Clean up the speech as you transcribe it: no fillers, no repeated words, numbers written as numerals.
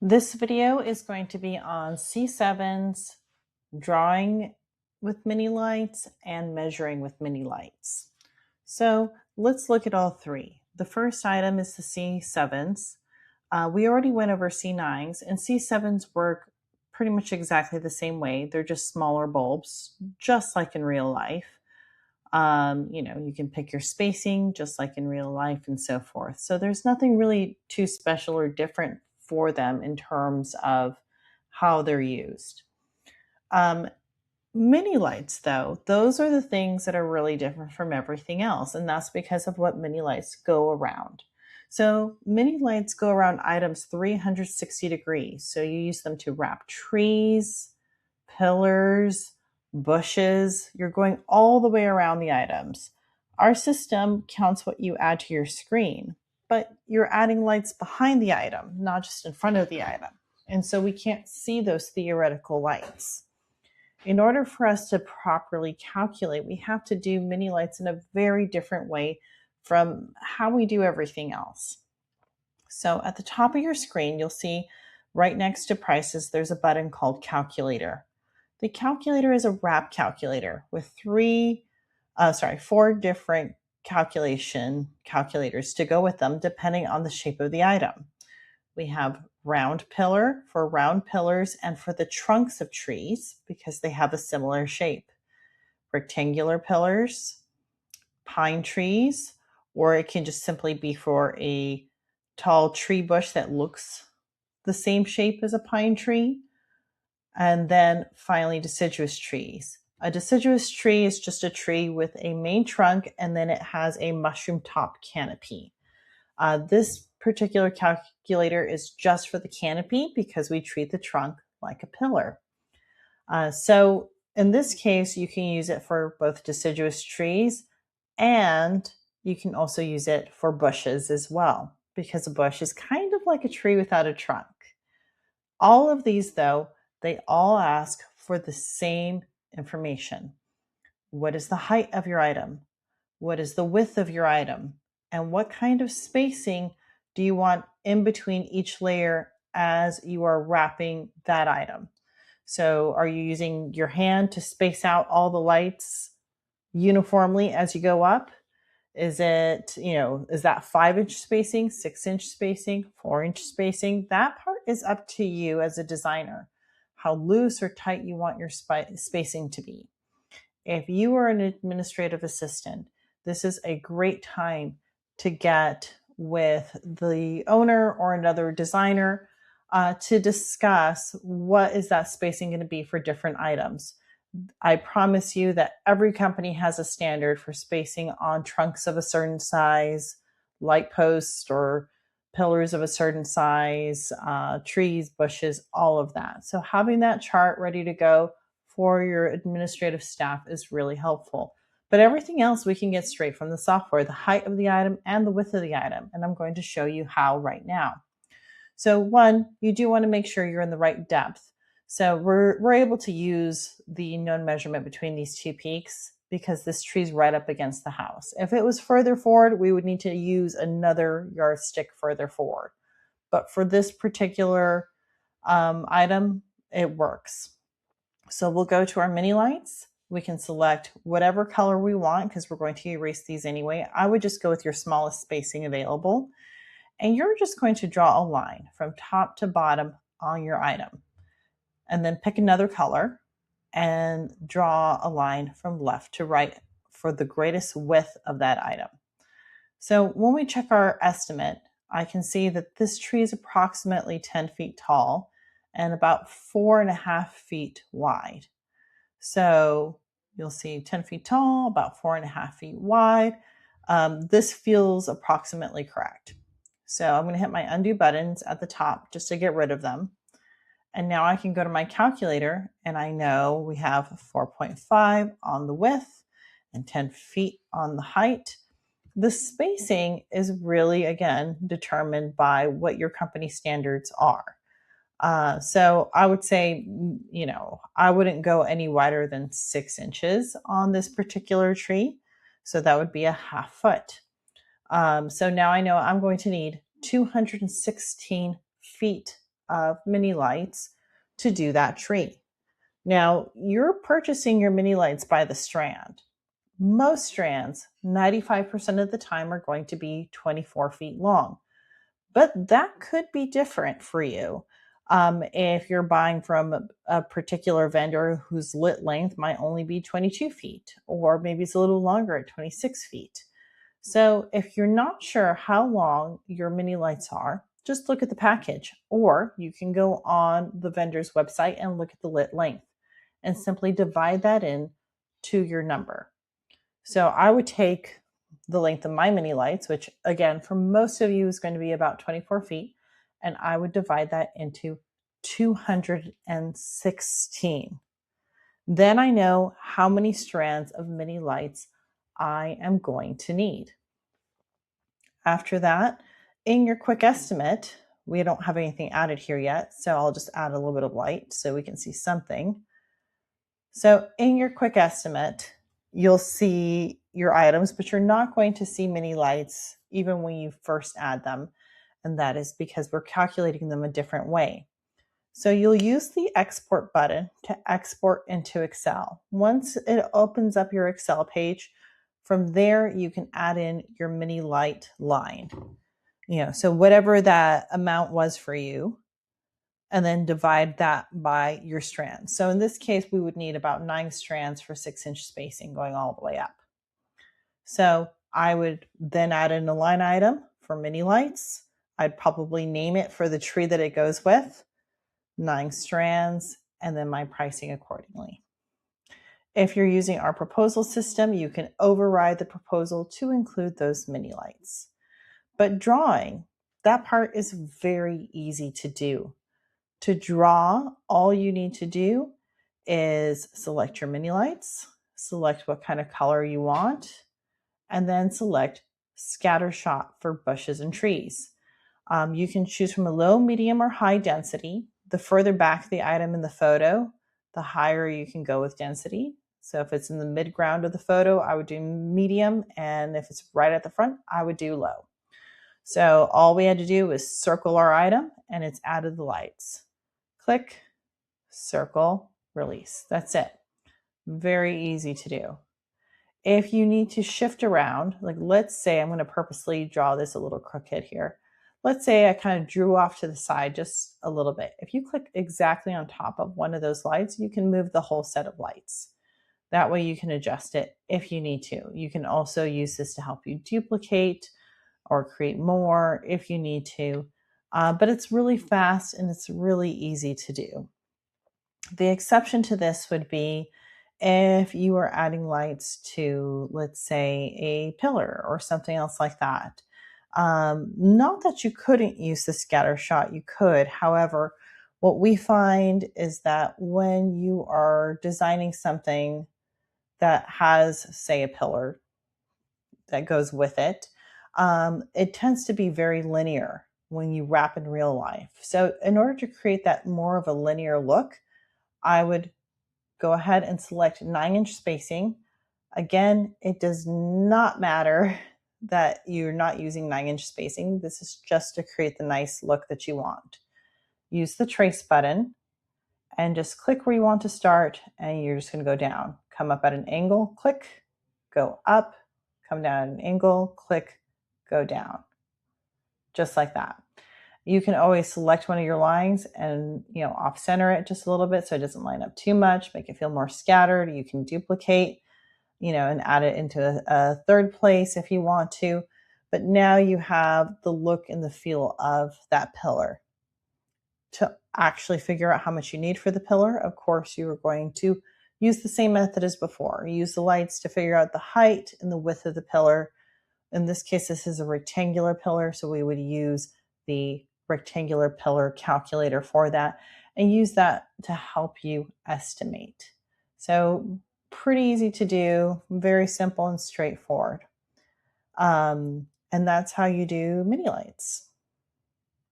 This video is going to be on C7s, drawing with mini lights, and measuring with mini lights. So let's look at all three. The first item is the C7s. We already went over C9s, and C7s work pretty much exactly the same way. They're just smaller bulbs, just like in real life. You can pick your spacing just like in real life and so forth. So there's nothing really too special or different for them in terms of how they're used. Um, Mini lights, though, those are the things that are really different from everything else, and that's because of what mini lights go around. So mini lights go around items 360 degrees. So you use them to wrap trees, pillars, bushes. You're going all the way around the items. Our system counts what you add to your screen, but you're adding lights behind the item, not just in front of the item. And so we can't see those theoretical lights. In order for us to properly calculate, we have to do mini lights in a very different way from how we do everything else. So at the top of your screen, you'll see right next to prices, there's a button called calculator. The calculator is a wrap calculator with four different calculators to go with them depending on the shape of the item. We have round pillar for round pillars and for the trunks of trees because they have a similar shape. Rectangular pillars, pine trees, or it can just simply be for a tall tree bush that looks the same shape as a pine tree. And then finally, deciduous trees. A deciduous tree is just a tree with a main trunk and then it has a mushroom top canopy. This particular calculator is just for the canopy because we treat the trunk like a pillar. So in this case, you can use it for both deciduous trees and you can also use it for bushes as well because a bush is kind of like a tree without a trunk. All of these, though, they all ask for the same information. What is the height of your item? What is the width of your item? And what kind of spacing do you want in between each layer as you are wrapping that item? So are you using your hand to space out all the lights uniformly as you go up? Is that 5-inch spacing, 6-inch spacing, 4-inch spacing? That part is up to you as a designer, how loose or tight you want your spacing to be. If you are an administrative assistant, this is a great time to get with the owner or another designer to discuss what is that spacing going to be for different items. I promise you that every company has a standard for spacing on trunks of a certain size, light posts or pillars of a certain size, trees, bushes, all of that. So having that chart ready to go for your administrative staff is really helpful. But everything else we can get straight from the software, the height of the item and the width of the item. And I'm going to show you how right now. So one, you do want to make sure you're in the right depth. So we're able to use the known measurement between these two peaks because this tree's right up against the house. If it was further forward, we would need to use another yardstick further forward. But for this particular item, it works. So we'll go to our mini lights. We can select whatever color we want because we're going to erase these anyway. I would just go with your smallest spacing available. And you're just going to draw a line from top to bottom on your item. And then pick another color and draw a line from left to right for the greatest width of that item. So when we check our estimate, I can see that this tree is approximately 10 feet tall and about 4.5 feet wide. So you'll see 10 feet tall, about 4.5 feet wide. This feels approximately correct. So I'm going to hit my undo buttons at the top just to get rid of them. And now I can go to my calculator and I know we have 4.5 on the width and 10 feet on the height. The spacing is really, again, determined by what your company standards are. So I would say, I wouldn't go any wider than 6 inches on this particular tree. So that would be a 1/2 foot. So now I know I'm going to need 216 feet of mini lights to do that tree. Now, you're purchasing your mini lights by the strand. Most strands, 95% of the time, are going to be 24 feet long, but that could be different for you. If you're buying from a particular vendor whose lit length might only be 22 feet, or maybe it's a little longer at 26 feet. So if you're not sure how long your mini lights are, just look at the package, or you can go on the vendor's website and look at the lit length and simply divide that in to your number. So I would take the length of my mini lights, which again, for most of you is going to be about 24 feet, and I would divide that into 216. Then I know how many strands of mini lights I am going to need. After that, in your quick estimate, we don't have anything added here yet, so I'll just add a little bit of light so we can see something. So in your quick estimate, you'll see your items, but you're not going to see mini lights even when you first add them. And that is because we're calculating them a different way. So you'll use the export button to export into Excel. Once it opens up your Excel page, from there you can add in your mini light line. So whatever that amount was for you, and then divide that by your strands. So in this case, we would need about 9 strands for 6-inch spacing going all the way up. So I would then add in a line item for mini lights. I'd probably name it for the tree that it goes with, 9 strands, and then my pricing accordingly. If you're using our proposal system, you can override the proposal to include those mini lights. But drawing, that part is very easy to do. To draw, all you need to do is select your mini lights, select what kind of color you want, and then select scatter shot for bushes and trees. You can choose from a low, medium, or high density. The further back the item in the photo, the higher you can go with density. So if it's in the midground of the photo, I would do medium, and if it's right at the front, I would do low. So all we had to do was circle our item, and it's added the lights. Click, circle, release. That's it. Very easy to do. If you need to shift around, like let's say I'm going to purposely draw this a little crooked here. Let's say I kind of drew off to the side just a little bit. If you click exactly on top of one of those lights, you can move the whole set of lights. That way you can adjust it if you need to. You can also use this to help you duplicate or create more if you need to. But it's really fast and it's really easy to do. The exception to this would be if you are adding lights to, let's say, a pillar or something else like that. Not that you couldn't use the scatter shot, you could. However, what we find is that when you are designing something that has, say, a pillar that goes with it, it tends to be very linear when you wrap in real life. So in order to create that more of a linear look, I would go ahead and select 9-inch spacing. Again, it does not matter that you're not using 9-inch spacing. This is just to create the nice look that you want. Use the trace button and just click where you want to start, and you're just going to go down. Come up at an angle, click, go up, come down at an angle, click, go down. Just like that. You can always select one of your lines and off center it just a little bit so it doesn't line up too much, make it feel more scattered. You can duplicate, and add it into a third place if you want to. But now you have the look and the feel of that pillar. To actually figure out how much you need for the pillar, of course, you are going to use the same method as before. Use the lights to figure out the height and the width of the pillar. In this case, this is a rectangular pillar, so we would use the rectangular pillar calculator for that and use that to help you estimate. So pretty easy to do, very simple and straightforward. And that's how you do mini lights.